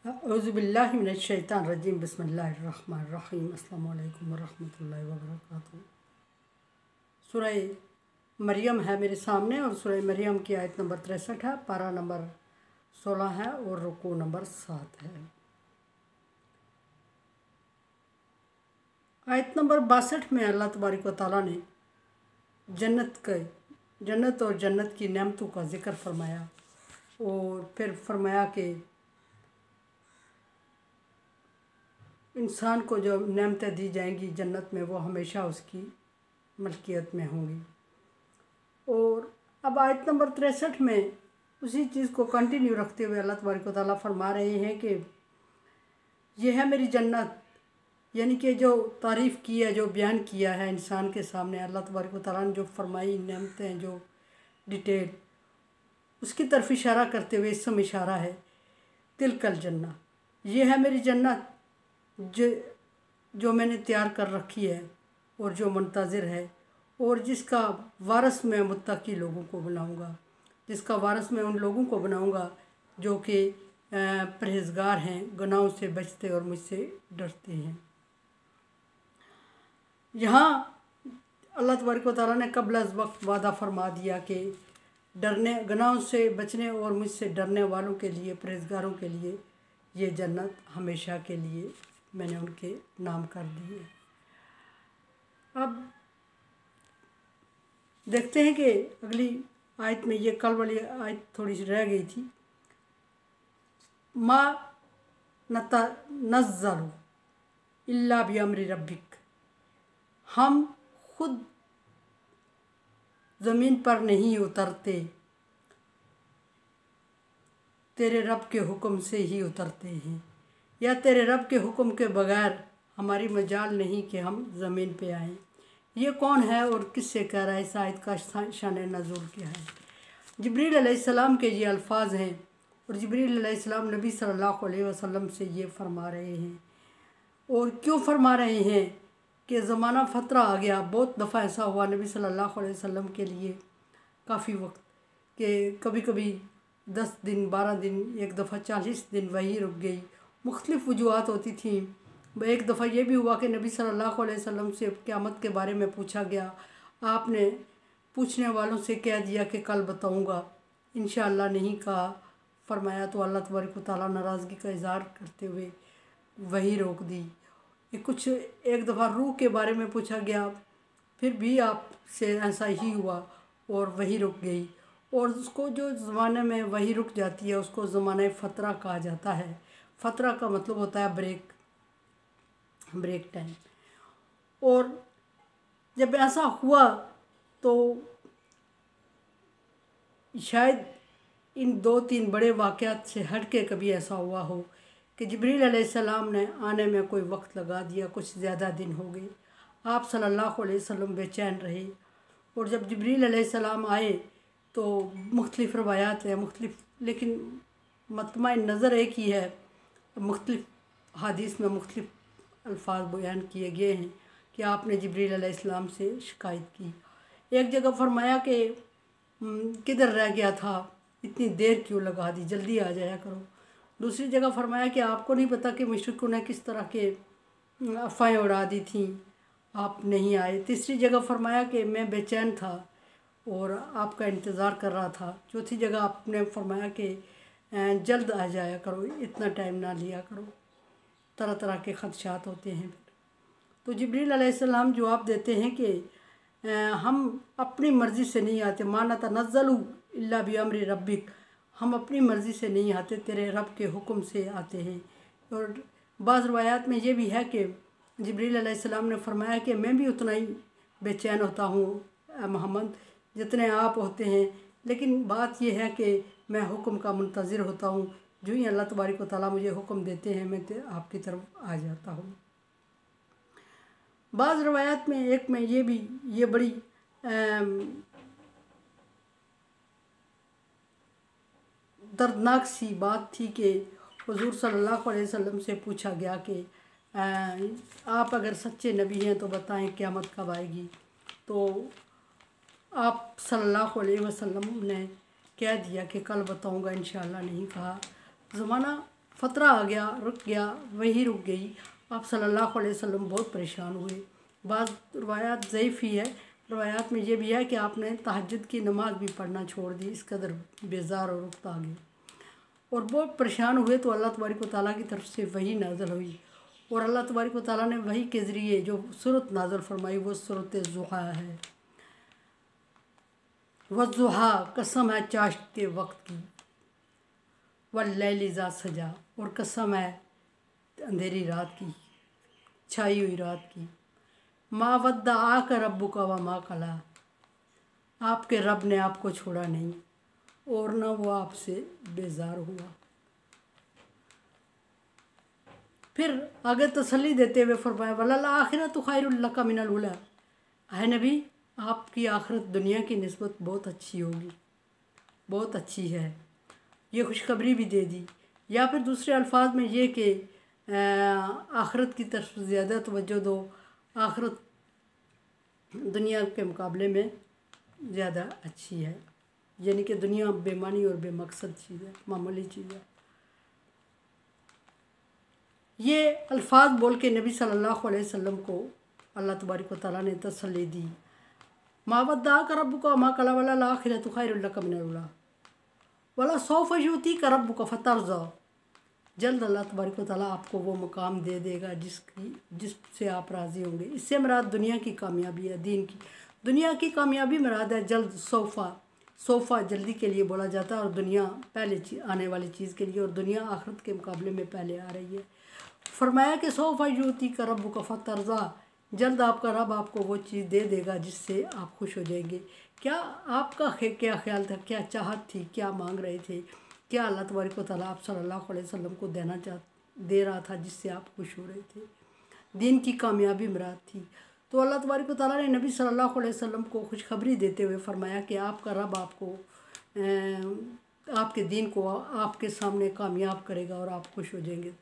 औज़ुबिल्लाहि मिनश्शैतानिर्रजीम बिस्मिल्लाहिर्रहमानिर्रहीम अस्सलामु अलैकुम वरहमतुल्लाहि वबरकातुहू। सूरह मरियम है मेरे सामने और सूरह मरियम की आयत नंबर 63 है, पारा नंबर 16 है और रुकू नंबर 7 है। आयत नंबर 62 में अल्लाह तबारक व तआला ने जन्नत और जन्नत की नेमतों का जिक्र फरमाया और फिर फरमाया कि इंसान को जो नेमतें दी जाएंगी जन्नत में वो हमेशा उसकी मलकियत में होंगी। और अब आयत नंबर 63 में उसी चीज़ को कंटिन्यू रखते हुए अल्लाह तबारक व तआला फरमा रहे हैं कि यह है मेरी जन्नत, यानी कि जो तारीफ़ की है, जो बयान किया है इंसान के सामने अल्लाह तबारक व तआला ने जो फरमाई नेमतें, जो डिटेल, उसकी तरफ इशारा करते हुए इसमें इशारा है तिलकल जन्नत, ये है मेरी जन्नत जो मैंने तैयार कर रखी है और जो मुंतज़िर है और जिसका वारिस मैं मुत्तकी लोगों को बनाऊंगा, जिसका वारिस मैं उन लोगों को बनाऊंगा जो कि परहेज़गार हैं, गुनाहों से बचते और मुझसे डरते हैं। यहाँ अल्लाह तबारक व तआला ने कबल अज़ वक्त वादा फरमा दिया कि डरने, गुनाहों से बचने और मुझसे डरने वालों के लिए, परहेज़गारों के लिए ये जन्नत हमेशा के लिए मैंने उनके नाम कर दिए। अब देखते हैं कि अगली आयत में, ये कल वाली आयत थोड़ी सी रह गई थी, मा नतनज़्ज़लु इल्ला बिअम्रि रब्बिक, हम खुद ज़मीन पर नहीं उतरते, तेरे रब के हुक्म से ही उतरते हैं, या तेरे रब के हुक्म के बगैर हमारी मजाल नहीं कि हम ज़मीन पे आएँ। ये कौन है और किससे कह रहा है? इस आयत का शान नज़ूल क्या है? जिब्रील अलैहिस्सलाम के ये अल्फाज हैं और जिब्रील अलैहिस्सलाम नबी सल्लल्लाहु अलैहि वसल्लम से ये फरमा रहे हैं। और क्यों फरमा रहे हैं कि ज़माना फ़तरा आ गया। बहुत दफ़ा ऐसा हुआ नबी सल्लल्लाहु अलैहि वसल्लम के लिए काफ़ी वक्त कि कभी कभी 10 दिन, 12 दिन, एक दफ़ा 40 दिन वही रुक गई, मुख्तलिफ़ वजूहात होती थी। एक दफ़ा ये भी हुआ कि नबी सल्लल्लाहु अलैहि वसल्लम से क़यामत के बारे में पूछा गया, आपने पूछने वालों से कह दिया कि कल बताऊंगा, इंशाअल्लाह नहीं कहा, फरमाया तो अल्लाह तबारक व तआला नाराज़गी का इज़हार करते हुए वही रोक दी। कुछ एक दफ़ा रूह के बारे में पूछा गया, फिर भी आपसे ऐसा ही हुआ और वही रुक गई। और उसको जो ज़माने में वही रुक जाती है उसको ज़माना फ़तरा कहा जाता है। फ़तरा का मतलब होता है ब्रेक टाइम। और जब ऐसा हुआ तो शायद इन 2-3 बड़े वाक़यात से हट के कभी ऐसा हुआ हो कि जिब्रील अलैहिस्सलाम ने आने में कोई वक्त लगा दिया, कुछ ज़्यादा दिन हो गए, आप सल्लल्लाहु अलैहि वसल्लम बेचैन रहे। और जब जिब्रील अलैहिस्सलाम आए तो मुख्तलिफ़ रवायात है, लेकिन मतमाइन नज़र एक ही है। मुख्तलिफ़ हदीस में मुख्तलिफ़ अल्फाज बयान किए गए हैं कि आपने जिब्रील अलैहिस्सलाम से शिकायत की। एक जगह फरमाया कि किधर रह गया था, इतनी देर क्यों लगा दी, जल्दी आ जाया करो। दूसरी जगह फरमाया कि आपको नहीं पता कि मुशरिकों ने किस तरह के अफ़वाहें उड़ा दी थी, आप नहीं आए। तीसरी जगह फरमाया कि मैं बेचैन था और आपका इंतज़ार कर रहा था। चौथी जगह आपने फरमाया कि जल्द आ जाया करो, इतना टाइम ना लिया करो, तरह तरह के ख़दशात होते हैं। तो जिब्रील अलैहिस्सलाम जवाब देते हैं कि हम अपनी मर्ज़ी से नहीं आते, मा नतनज़्ज़लु इल्ला बिअम्रि रब्बिक, हम अपनी मर्ज़ी से नहीं आते, तेरे रब के हुक्म से आते हैं। और बाज़ रवायात में ये भी है कि जिब्रील अलैहिस्सलाम ने फरमाया कि मैं भी उतना ही बेचैन होता हूँ मोहम्मद जितने आप होते हैं, लेकिन बात यह है कि मैं हुक्म का मुंतज़िर होता हूँ, जो ही अल्लाह तबारक व तआला मुझे हुक्म देते हैं मैं आपकी तरफ आ जाता हूँ। बाज़ रवायात में एक में ये बड़ी दर्दनाक सी बात थी कि हुज़ूर सल्लल्लाहु अलैहि वसल्लम से पूछा गया कि आप अगर सच्चे नबी हैं तो बताएं क़यामत कब आएगी। तो आप सल्लल्लाहु अलैहि वसल्लम ने कह दिया कि कल बताऊंगा, इंशाअल्लाह नहीं कहा। ज़माना फ़तरा आ गया, रुक गया, वही रुक गई। आप सल्लल्लाहु अलैहि वसल्लम बहुत परेशान हुए। बाज़ रवायात ज़ईफ़ ही है, रवायात में ये भी है कि आपने तहज्जुद की नमाज़ भी पढ़ना छोड़ दी, इस कदर बेज़ार और रुकता आ गए और बहुत परेशान हुए। तो अल्लाह तबारक व तआला की तरफ से वही नाज़िल हुई और अल्लाह तबारक व तआला ने वही के ज़रिए जो सूरत नाज़िल फरमाई वो सूरत ज़ुहा है। वज़्ज़ुहा, कसम है चाश्त के वक्त की, वल्लैलि इज़ा सजा, और कसम है अंधेरी रात की, छाई हुई रात की। मा वद्दअक रब्बुका व मा कला, आपके रब ने आपको छोड़ा नहीं और न वो आपसे बेजार हुआ। फिर आगे तसल्ली देते हुए फरमाया वलल आखिरतु खैरुल लका मिनल उला, है नबी आपकी आखिरत दुनिया की निस्बत बहुत अच्छी होगी, बहुत अच्छी है। ये खुशखबरी भी दे दी। या फिर दूसरे अल्फाज में ये कि आखिरत की तरफ ज़्यादा तवज्जो दो, आखिरत दुनिया के मुकाबले में ज़्यादा अच्छी है, यानी कि दुनिया बेमानी और बेमकसद चीज़ है, मामूली चीज़ है। ये अल्फाज बोल के नबी सल्लल्लाहु अलैहि वसल्लम को अल्लाह तबारक व तआला ने तसल्ली दी। मा वद्दअक रब्बुका व मा कला वलल आखिरतु खैरुल लका मिनल उला वला सौफ युअतीका रब्बुका फतरज़ा, जल्द अल्लाह तबारक व तआला आपको वो मुकाम दे देगा जिससे आप राज़ी होंगे। इससे मुराद दुनिया की कामयाबी है, दीन की दुनिया की कामयाबी मुराद है। जल्द सोफ़ा जल्दी के लिए बोला जाता है और दुनिया पहले आने वाली चीज़ के लिए, और दुनिया आखिरत के मुकाबले में पहले आ रही है। फरमाया कि सौफ़ा युअतीका रब्बुका फतरज़ा, जल्द आपका रब आपको वो चीज़ दे देगा जिससे आप खुश हो जाएंगे। क्या आपका क्या ख्याल था, क्या चाहत थी, क्या मांग रहे थे, क्या अल्लाह तबारक व तआला आप सल्लल्लाहु अलैहि वसल्लम को दे रहा था जिससे आप खुश हो रहे थे? दीन की कामयाबी मुराद थी। तो अल्लाह तबारक व तआला ने नबी सल्लल्लाहु अलैहि वसल्लम को खुशखबरी देते हुए फरमाया कि आपका रब आपको आपके दीन को आपके सामने कामयाब करेगा और आप खुश हो जाएंगे।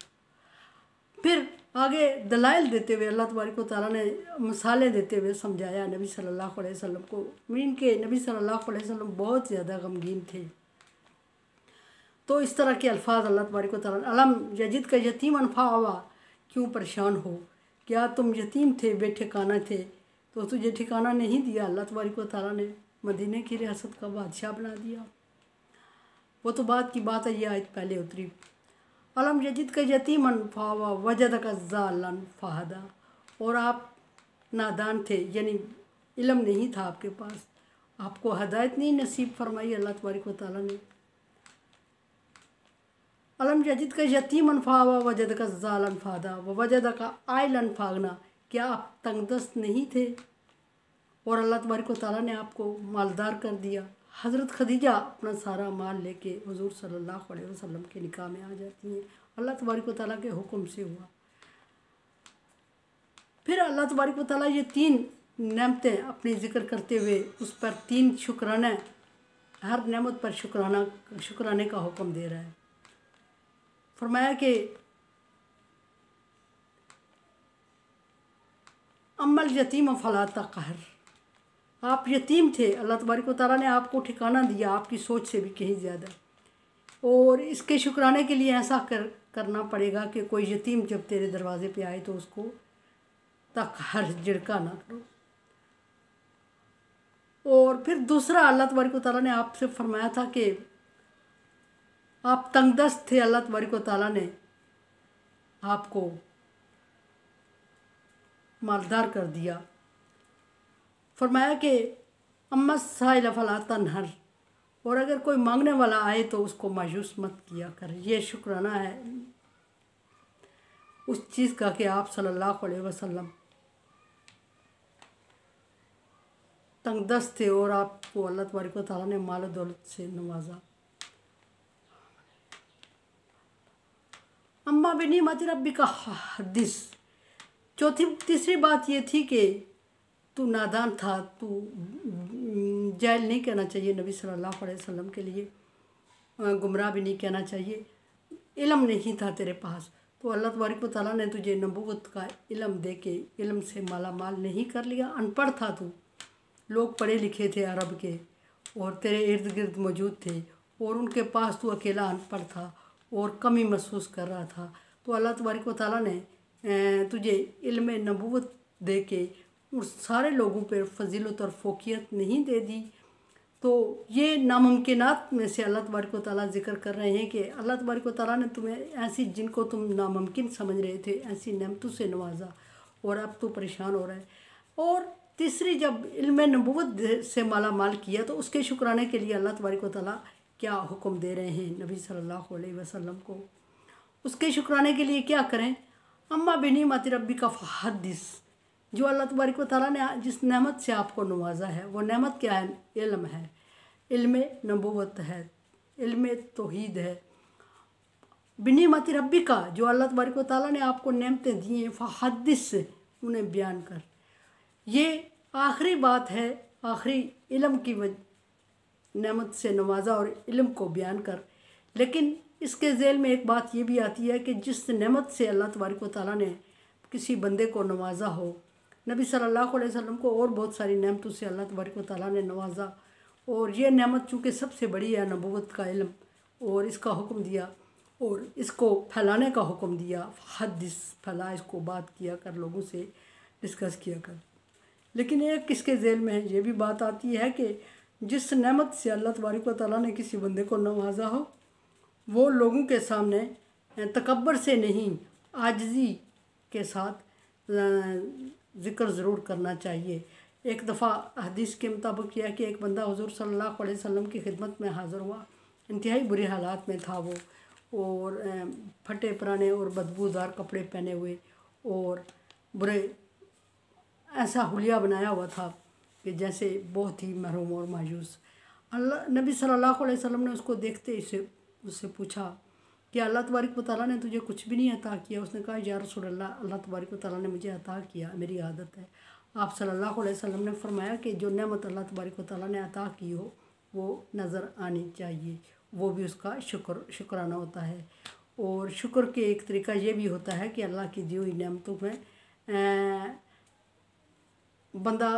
फिर आगे दलाइल देते हुए अल्लाह तबारक व तआला ने मिसालें देते हुए समझाया नबी सल्लल्लाहु अलैहि वसल्लम को। मीन के नबी सल्लल्लाहु अलैहि वसल्लम बहुत ज़्यादा गमगीन थे, तो इस तरह के अल्फाज अल्लाह तबारक व तआला अलम यजिद का यतीमन फ़आवा, क्यों परेशान हो, क्या तुम यतीम थे, बेठिकाना थे तो तुझे ठिकाना नहीं दिया, अल्लाह तबारक व तआला ने मदीने की रियासत का बादशाह बना दिया। वो तो बात की बात है, ये आयत पहले उतरी। अलम यजिद का यतीमन फ़आवा वजदका ज़ालन फ़हदा, और आप नादान थे यानी इल्म नहीं था आपके पास, आपको हदायत नहीं नसीब फरमाई अल्लाह तबारक व तआला ने। अलम यजिद का यतीमन फ़आवा वजदका ज़ालन फ़हदा व वजदका आइलन फ़ागना, क्या आप तंगदस्त नहीं थे और अल्लाह तबारक व तआला ने आपको मालदार कर दिया। हज़रत खदीजा अपना सारा माल लेके हुज़ूर सल्लल्लाहु अलैहि वसल्लम के निकाह में आ जाती हैं, अल्लाह तबारक व तआला के हुक्म से हुआ। फिर अल्लाह तबारक व तआला ये 3 नेमतें अपनी ज़िक्र करते हुए उस पर 3 शुक्राना, हर नेमत पर शुक्राने का हुक्म दे रहा है। फरमाया कि अम्मल यतीम फला तक़हर, आप यतीम थे, अल्लाह तबारक व तआला ने आपको ठिकाना दिया आपकी सोच से भी कहीं ज़्यादा, और इसके शुक्राने के लिए ऐसा करना पड़ेगा कि कोई यतीम जब तेरे दरवाज़े पे आए तो उसको तक़हर झिड़का ना करो। और फिर दूसरा अल्लाह तबारक व तआला ने आपसे फरमाया था कि आप तंगदस्त थे, अल्लाह तबारक व तआला ने आपको मालदार कर दिया। फरमाया कि अम्मा साइल फला तनहर, और अगर कोई मांगने वाला आए तो उसको मायूस मत किया कर। ये शुक्राना है उस चीज़ का कि आप सल्लल्लाहु अलैहि वसल्लम तंगदस्त थे और आपको अल्लाह तबारक व तआला ने माल दौलत से नवाजा। अम्मा बिनिमत रब्बिका हदीस, तीसरी बात ये थी कि तू नादान था, तू जाहिल नहीं कहना चाहिए नबी सल्लल्लाहु अलैहि वसल्लम के लिए, गुमराह भी नहीं कहना चाहिए, इल्म नहीं था तेरे पास, तो अल्लाह तबारक व तआला ने तुझे नबूवत का इल्म दे के इल्म से माला माल नहीं कर लिया। अनपढ़ था तू, लोग पढ़े लिखे थे अरब के और तेरे इर्द गिर्द मौजूद थे और उनके पास तू अकेला अनपढ़ था और कमी महसूस कर रहा था। तो अल्लाह तबारक व तआला ने तुझे इल्म नबूवत दे के उस सारे लोगों पर फजीलत और फोकियत नहीं दे दी। तो ये नामुमकिनात में से अल्लाह तबारक व तआला ज़िक्र कर रहे हैं कि अल्लाह तबारक व तआला ने तुम्हें ऐसी, जिनको तुम नामुमकिन समझ रहे थे, ऐसी नेमतों से नवाजा और अब तो परेशान हो रहा है। और तीसरी, जब इल्म नबूवत से माला माल किया तो उसके शुक्राने के लिए अल्लाह तबारक व तआला क्या हुक्म दे रहे हैं नबी सल्लल्लाहु अलैहि वसल्लम को। उसके शुक्राने के लिए क्या करें? अम्मा बिनिमत रब्बिका फहद्दिस, जो अल्लाह तबारक व तआला ने जिस नेमत से आपको नवाजा है वो नेमत क्या है? इल्म है, इल्म नबूवत है, इल्म तौहीद है। बिनिमत रब्बिका, जो अल्लाह तबारक व तआला ने आपको नेमतें दी हैं, फहद्दिस, उन्हें बयान कर। ये आखिरी बात है, आखिरी इल्म की नेमत से नवाजा और इल्म को बयान कर। लेकिन इसके ज़ेल में एक बात ये भी आती है कि जिस नेमत से अल्लाह तबारक व तआला ने किसी बंदे को नवाजा हो, नबी सल्लल्लाहु अलैहि वसल्लम को और बहुत सारी नेमतों से अल्लाह तबारक व तआला ने नवाजा, और ये नेमत चूँकि सबसे बड़ी है, नबूवत का इल्म, और इसका हुक्म दिया और इसको फैलाने का हुक्म दिया। हदीस फैला, इसको बात किया कर, लोगों से डिस्कस किया कर। लेकिन एक किसके ज़ेल में है, ये भी बात आती है कि जिस नेमत से अल्लाह तबारक व तआला ने किसी बंदे को नवाजा हो, वो लोगों के सामने तकब्बर से नहीं, आजिज़ी के साथ ज़िक्र ज़रूर करना चाहिए। एक दफ़ा हदीस के मुताबिक यह कि एक बंदा हुज़ूर सल्लल्लाहु अलैहि वसल्लम की खिदमत में हाज़िर हुआ। इंतहाई बुरे हालात में था वो, और फटे पुराने और बदबूदार कपड़े पहने हुए, और बुरे ऐसा हुलिया बनाया हुआ था कि जैसे बहुत ही महरूम और मायूस। नबी सल्लल्लाहु अलैहि वसल्लम ने उसको देखते ही उससे पूछा कि अल्लाह तबारक व तआला ने तुझे कुछ भी नहीं अता किया? उसने कहा, या रसूल अल्लाह, अल्लाह तबारक व तआला ने मुझे अता किया, मेरी आदत है। आप सल्लल्लाहु अलैहि वसल्लम ने फरमाया कि जो नेमत अल्लाह तबारक व तआला ने अता की हो वो नज़र आनी चाहिए, वो भी उसका शुक्राना होता है। और शुक्र के एक तरीका ये भी होता है कि अल्लाह की दी हुई नेमतों में बंदा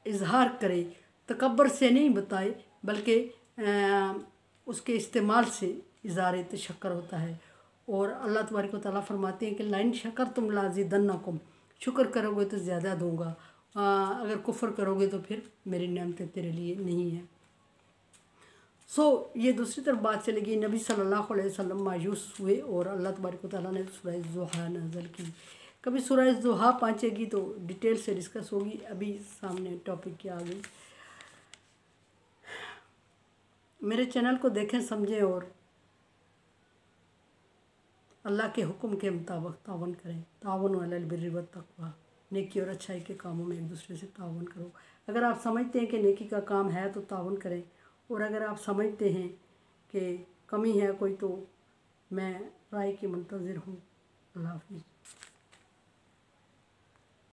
इजहार करे, तकब्बर से नहीं बताए, बल्कि उसके इस्तेमाल से इज़हार तशक्कर होता है। और अल्लाह तबारक व तआला फरमाते हैं कि लाइन शकर तुम लाज़िदन्नकुम, शुक्र करोगे तो ज़्यादा दूंगा, अगर कुफ्र करोगे तो फिर मेरी नेमतें तेरे लिए नहीं है। ये दूसरी तरफ बात चलेगी, नबी सल्लल्लाहु अलैहि वसल्लम मायूस हुए और अल्लाह तबारक व तआला ने सूरह ज़ुहा नाज़िल की। कभी सूरह ज़ुहा पहुँचेगी तो डिटेल से डिस्कस होगी, अभी सामने टॉपिक क्या आ गई। मेरे चैनल को देखें, समझें और अल्लाह के हुक्म के मुताबिक तावन करें। तावन अलल बिर्रि व तक़वा, नेकी और अच्छाई के कामों में एक दूसरे से तावन करो। अगर आप समझते हैं कि नेकी का काम है तो तावन करें, और अगर आप समझते हैं कि कमी है कोई तो मैं राय की मुंतज़िर हूँ। अल्लाह हाफ़िज़।